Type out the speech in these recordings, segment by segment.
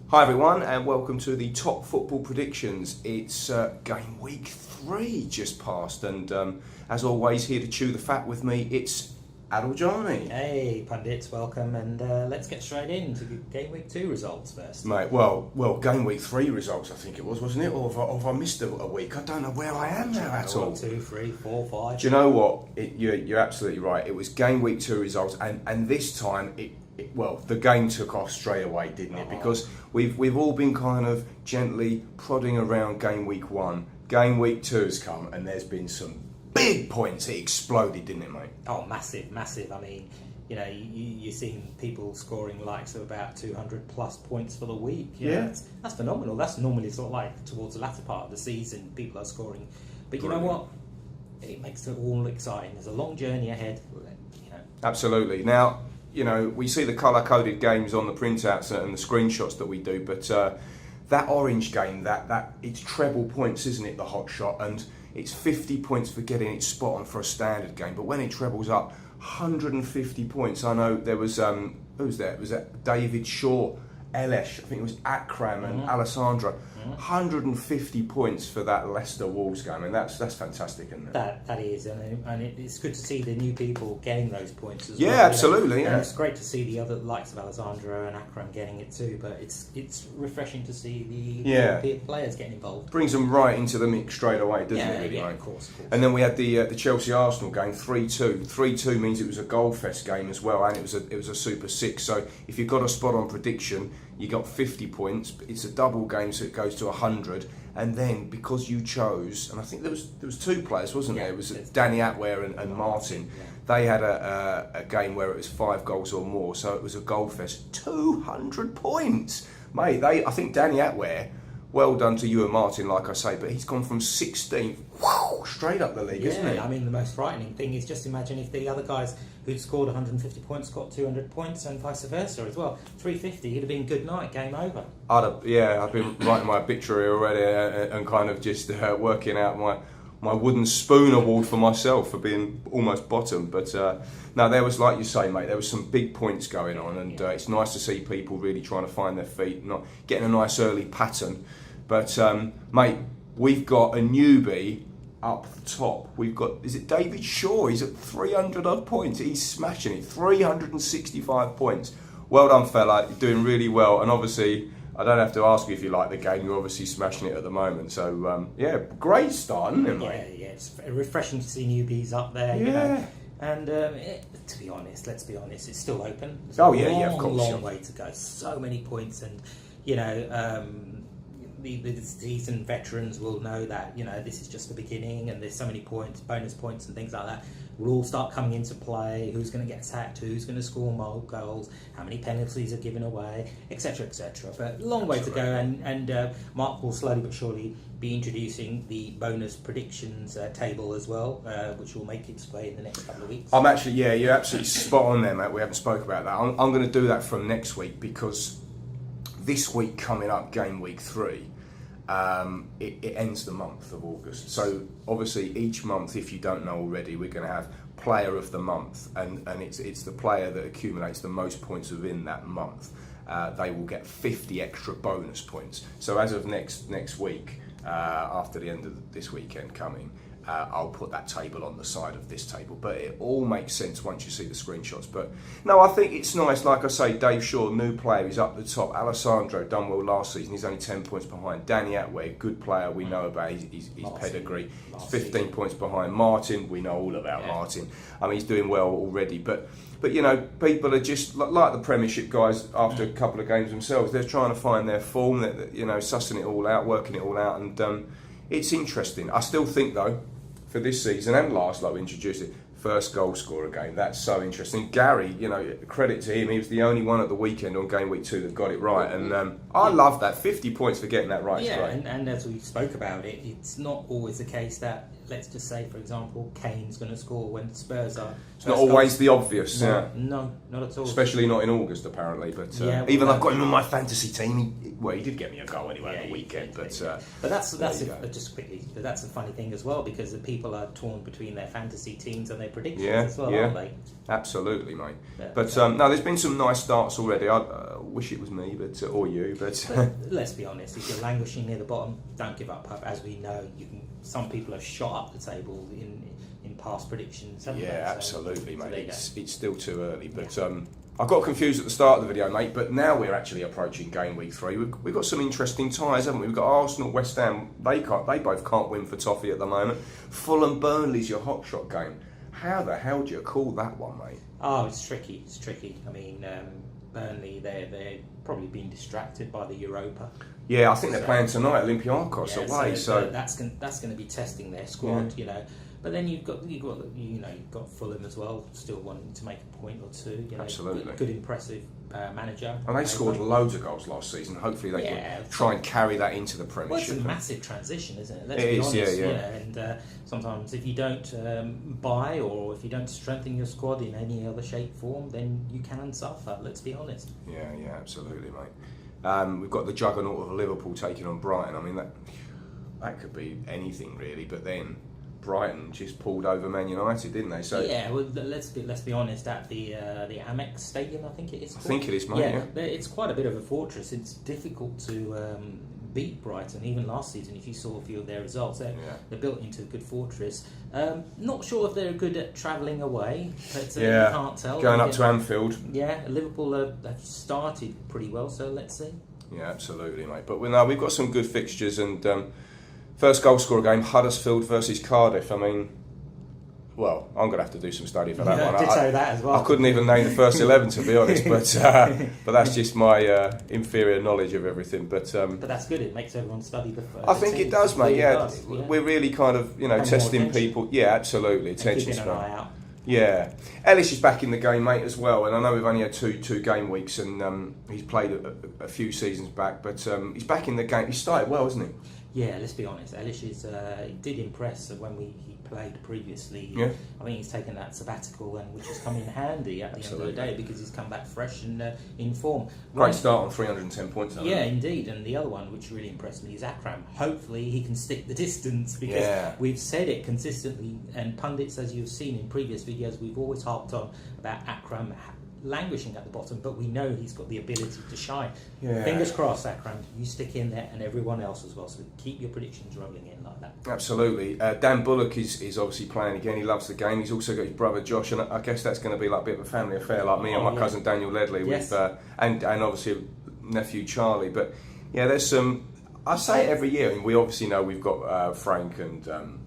Hi everyone and welcome to the Top Football Predictions. It's game week 3 just passed and as always here to chew the fat with me it's Adil Johnny. Hey pundits, welcome and let's get straight into game week 2 results first. Mate, well game week 3 results I think it was, wasn't it? Or have I missed a week? I don't know where I am now at all. 1, 2, 3, 4, 5. Do you know what? You're absolutely right. It was game week 2 results and this time the game took off straight away, didn't it? Because we've all been kind of gently prodding around game week 1. Game week 2 has come, and there's been some big points. It exploded, didn't it, mate? Oh, massive. I mean, you know, you're seeing people scoring likes of about 200 plus points for the week. Yeah. That's phenomenal. That's normally sort of like towards the latter part of the season, people are scoring. But you know what? It makes it all exciting. There's a long journey ahead. You know. Absolutely. Now, you know, we see the colour-coded games on the printouts and the screenshots that we do, but that orange game, that it's treble points, isn't it, the hot shot, and it's 50 points for getting it spot on for a standard game, but when it trebles up, 150 points. I know there was, who was there? Was that David Shaw, Elesh, I think it was Akram and Alessandra. 150 points for that Leicester Wolves game, and that's fantastic, isn't it? That is, and it's good to see the new people getting those points as well. Yeah, absolutely. And yeah, it's great to see the other likes of Alessandro and Akram getting it too. But it's refreshing to see the European players getting involved. Brings them right into the mix straight away, doesn't it? Really, yeah, mate? of course. And then we had the Chelsea Arsenal game, 3-2. 3-2 means it was a goal fest game as well, and it was a Super 6. So if you've got a spot on prediction, you got 50 points. It's a double game, so it goes to 100. And then because you chose, and I think there was 2 players, wasn't there? It was Danny Atware and Martin. Yeah. They had a game where it was 5 goals or more, so it was a goal fest. 200 points, mate. I think Danny Atware. Well done to you and Martin, like I say, but he's gone from 16th, straight up the league, isn't he? I mean, the most frightening thing is just imagine if the other guys who'd scored 150 points got 200 points and vice versa as well. 350, he'd have been good night, game over. I've been writing my obituary already and kind of just working out my wooden spoon award for myself for being almost bottom. But no, there was, like you say, mate, there was some big points going on, and it's nice to see people really trying to find their feet, not getting a nice early pattern. But mate, we've got a newbie up the top. We've got, is it David Shaw? He's at 300 odd points. He's smashing it, 365 points. Well done, fella. You're doing really well, and obviously I don't have to ask you if you like the game. You're obviously smashing it at the moment. So great start, isn't it, mate? Yeah, it's refreshing to see newbies up there. You know? And to be honest, let's be honest, it's still open. There's of course. Long way to go. So many points, and you know, the seasoned veterans will know that, you know, this is just the beginning, and there's so many points, bonus points, and things like that will all start coming into play. Who's going to get sacked? Who's going to score more goals? How many penalties are given away? Etc. Etc. But long way to go, and Mark will slowly but surely be introducing the bonus predictions table as well, which will make its way in the next couple of weeks. I'm actually, you're absolutely spot on there, mate. We haven't spoke about that. I'm going to do that from next week, because this week coming up, game week 3, it ends the month of August. So obviously each month, if you don't know already, we're going to have player of the month, and it's the player that accumulates the most points within that month. They will get 50 extra bonus points. So as of next week, after the end of this weekend coming, I'll put that table on the side of this table, but it all makes sense once you see the screenshots. But no, I think it's nice. Like I say, Dave Shaw, new player, he's up the top. Alessandro done well last season, he's only 10 points behind. Danny Atware, good player, we know about his pedigree. He's 15 points behind. Martin, we know all about Martin. I mean, he's doing well already, but you know, people are just like the Premiership guys after a couple of games themselves. They're trying to find their form, you know, sussing it all out, working it all out, and it's interesting. I still think though, for this season, and last, like we introduced it, first goal scorer game. That's so interesting. Gary, you know, credit to him. He was the only one at the weekend on game week 2 that got it right, and I love that. 50 points for getting that right. Yeah, and as we spoke about it, it's not always the case that, let's just say, for example, Kane's going to score when Spurs are. It's not always the obvious. No, not at all. Especially not in August, apparently. But well, even I've got him on my fantasy team. Well, he did get me a goal anyway on the weekend, but that's just quickly. But that's a funny thing as well, because the people are torn between their fantasy teams and their predictions as well, aren't they? Absolutely, mate. Yeah, but no, there's been some nice starts already. I wish it was me, or you. But let's be honest, if you're languishing near the bottom, don't give up. As we know, some people have shot up the table in past predictions. Absolutely, mate. It's still too early, but. I got confused at the start of the video, mate, but now we're actually approaching game week 3. We've got some interesting ties, haven't we? We've got Arsenal, West Ham. They both can't win for toffee at the moment. Fulham, Burnley's your hot shot game. How the hell do you call that one, mate? Oh, it's tricky. It's tricky. I mean, Burnley, they're probably being distracted by the Europa. Yeah, I think they're playing tonight, Olympiacos away. So that's going to be testing their squad, But then you've got Fulham as well, still wanting to make a point or two. Absolutely, good impressive manager. And they scored loads of goals last season. Hopefully they can try and carry that into the Premiership. Well, it's a massive transition, isn't it? Let's be honest. And sometimes if you don't buy or if you don't strengthen your squad in any other shape, form, then you can suffer. Let's be honest. Yeah, absolutely, mate. We've got the juggernaut of Liverpool taking on Brighton. I mean, that could be anything really, but then Brighton just pulled over Man United, didn't they? So well, let's be honest. At the Amex Stadium, I think it is. I think it is, mate. Yeah, it's quite a bit of a fortress. It's difficult to beat Brighton. Even last season, if you saw a few of their results, they're built into a good fortress. Not sure if they're good at travelling away, but you can't tell. Going up to Anfield. Yeah, Liverpool have started pretty well, so let's see. Yeah, absolutely, mate. But we've got some good fixtures and. First goal scorer game, Huddersfield versus Cardiff. I mean, well, I'm going to have to do some study for that one. Ditto that as well. I couldn't even name the first 11 to be honest, but that's just my inferior knowledge of everything. But that's good. It makes everyone study the first. I think it does, mate. Yeah, we're really kind of testing people. Yeah, absolutely. Attention span. Keeping an eye out. Yeah, Ellis is back in the game, mate, as well. And I know we've only had two game weeks, and he's played a few seasons back, but he's back in the game. He started well, hasn't he? Yeah, let's be honest. Elish did impress when he played previously. Yeah. I think he's taken that sabbatical, and which has come in handy at the end of the day because he's come back fresh and in form. Great start on 310 points. Yeah, indeed. And the other one, which really impressed me, is Akram. Hopefully, he can stick the distance because we've said it consistently, and pundits, as you've seen in previous videos, we've always harped on about Akram languishing at the bottom, but we know he's got the ability to shine. Yeah. Fingers crossed, Akram, you stick in there and everyone else as well, so keep your predictions rolling in like that. Absolutely. Dan Bullock is obviously playing again. He loves the game. He's also got his brother Josh, and I guess that's going to be like a bit of a family affair, like me and my cousin Daniel Ledley with and obviously nephew Charlie. But yeah, there's some, I say it every year, and we obviously know we've got Frank and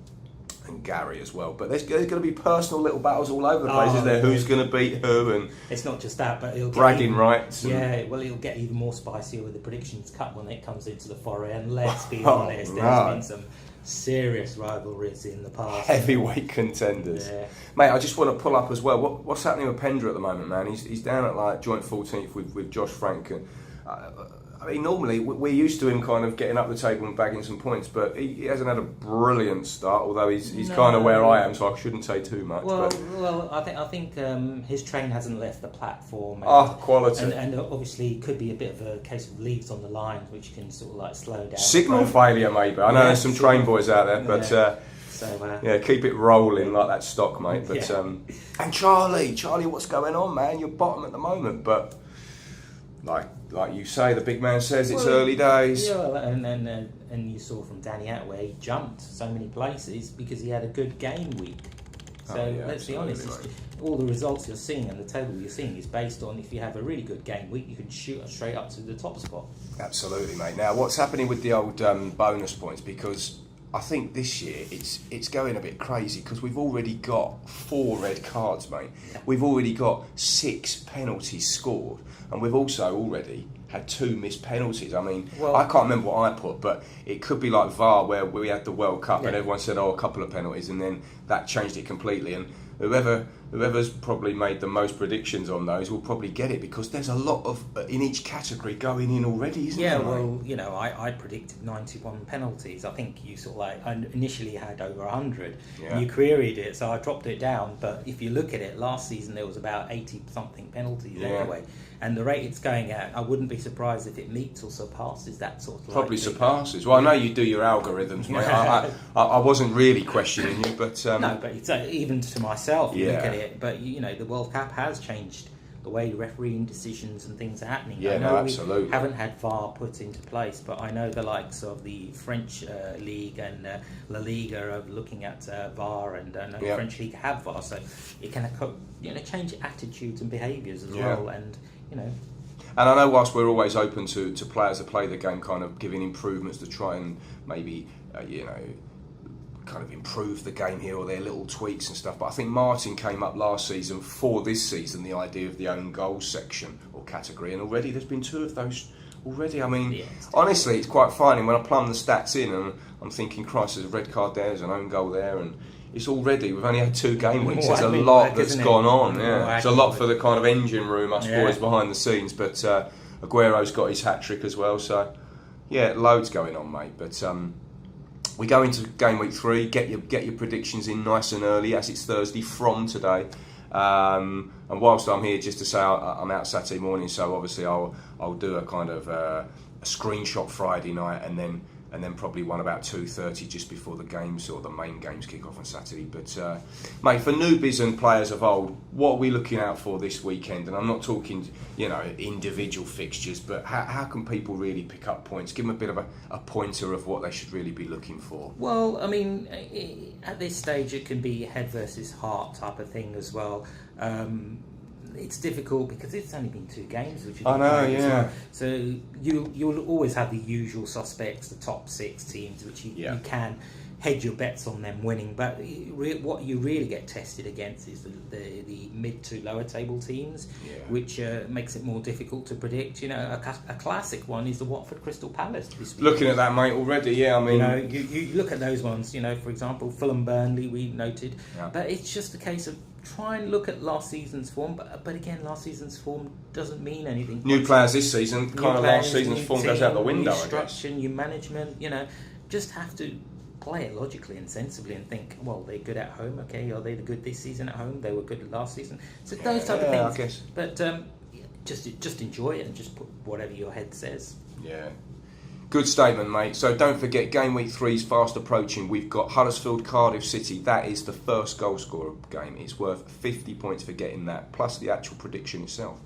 Gary as well, but there's going to be personal little battles all over the place, isn't there? Who's going to beat who, and it's not just that, but it'll bragging rights. It'll get even more spicier with the predictions cut when it comes into the foray. And let's be honest, there's been some serious rivalries in the past. Heavyweight contenders, mate. I just want to pull up as well. What's happening with Pendra at the moment, man? He's down at like joint 14th with Josh Frank and. I mean, normally we're used to him kind of getting up the table and bagging some points, but he hasn't had a brilliant start. Although he's kind of where I am, so I shouldn't say too much. Well, I think his train hasn't left the platform. Quality, and obviously it could be a bit of a case of leaves on the line, which can sort of like slow down. Signal failure, maybe. I know there's some train boys out there, but. So, keep it rolling like that stock, mate. But and Charlie, what's going on, man? You're bottom at the moment, but like you say, the big man says it's early days. Yeah, and you saw from Danny Atway, he jumped so many places because he had a good game week. So let's be honest, all the results you're seeing and the table you're seeing is based on if you have a really good game week, you can shoot straight up to the top spot. Absolutely, mate. Now, what's happening with the old bonus points? Because I think this year it's going a bit crazy because we've already got 4 red cards, mate. We've already got 6 penalties scored, and we've also already had 2 missed penalties. I mean, I can't remember what I put, but it could be like VAR where we had the World Cup and everyone said, a couple of penalties, and then that changed it completely. And whoever's probably made the most predictions on those will probably get it, because there's a lot of in each category going in already, isn't there? Yeah, well, you know, I predicted 91 penalties. I think you sort of like, I initially had over 100. Yeah. You queried it, so I dropped it down. But if you look at it, last season there was about 80 something penalties anyway. And the rate it's going at, I wouldn't be surprised if it meets or surpasses that sort of. Probably surpasses. Well, I know you do your algorithms, mate. I wasn't really questioning you, but no, but it's, even to myself, you Yeah. look at it. But you know, the World Cup has changed the way refereeing decisions and things are happening. Yeah, I know absolutely. we haven't had VAR put into place, but I know the likes of the French League and La Liga are looking at VAR, and I know the French League have VAR, so it can change attitudes and behaviours as well, and you know. And I know whilst we're always open to players that play the game, kind of giving improvements to try and maybe kind of improve the game here, or their little tweaks and stuff. But I think Martin came up last season for this season, the idea of the own goal section or category, and already there's been 2 of those already. I mean, honestly, it's quite funny when I plumb the stats in and I'm thinking, Christ, there's a red card there, there's an own goal there, and it's already, we've only had 2 game weeks. There's a lot that's gone on. Yeah, it's a lot for the kind of engine room, us boys behind the scenes. But Aguero's got his hat trick as well. So yeah, loads going on, mate. But we go into game week 3. Get your predictions in nice and early, as it's Thursday from today. And whilst I'm here, just to say I'm out Saturday morning, so obviously I'll do a kind of a screenshot Friday night, and then probably one about 2:30 just before the games, or the main games kick off on Saturday. But mate, for newbies and players of old, what are we looking out for this weekend? And I'm not talking, individual fixtures, but how can people really pick up points? Give them a bit of a pointer of what they should really be looking for. Well, I mean, at this stage it can be head versus heart type of thing as well. It's difficult because it's only been 2 games, which I know, yeah. well. So you'll always have the usual suspects, the top 6 teams, which you can hedge your bets on them winning. But what you really get tested against is the mid to lower table teams, which makes it more difficult to predict. You know, a classic one is the Watford Crystal Palace this week. Looking at that, mate, already, yeah. I mean, you look at those ones. You know, for example, Fulham Burnley, we noted, but it's just a case of try and look at last season's form, but again, last season's form doesn't mean anything. New players this season, kind of last season's form goes out the window, I guess. New management, just have to play it logically and sensibly and think, well, they're good at home, okay, are they good this season at home? They were good last season. So those type of things. I guess. But just enjoy it and just put whatever your head says. Yeah. Good statement, mate. So don't forget, game week 3 is fast approaching. We've got Huddersfield, Cardiff City. That is the first goal scorer game. It's worth 50 points for getting that, plus the actual prediction itself.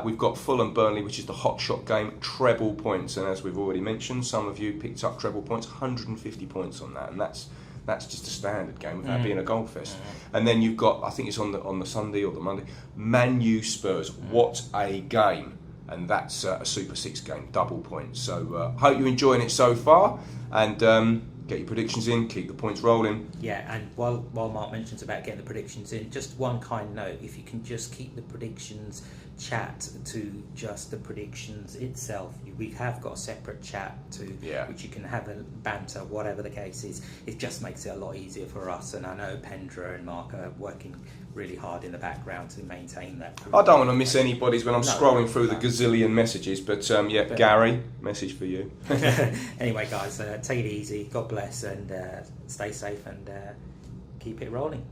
We've got Fulham Burnley, which is the hot shot game, treble points. And as we've already mentioned, some of you picked up treble points, 150 points on that. And that's just a standard game without being a goal fest. And then you've got, I think it's on the Sunday or the Monday, Man U Spurs. What a game. And that's a Super 6 game, double points. So hope you're enjoying it so far, and get your predictions in, keep the points rolling. Yeah, and while Mark mentions about getting the predictions in, just one kind note, if you can just keep the predictions chat to just the predictions itself. We have got a separate chat which you can have a banter, whatever the case is. It just makes it a lot easier for us, and I know Pendra and Mark are working really hard in the background to maintain that. I don't want to miss anybody's when I'm scrolling through the gazillion messages, but Gary, message for you. Anyway, guys, take it easy, God bless, and stay safe, and keep it rolling.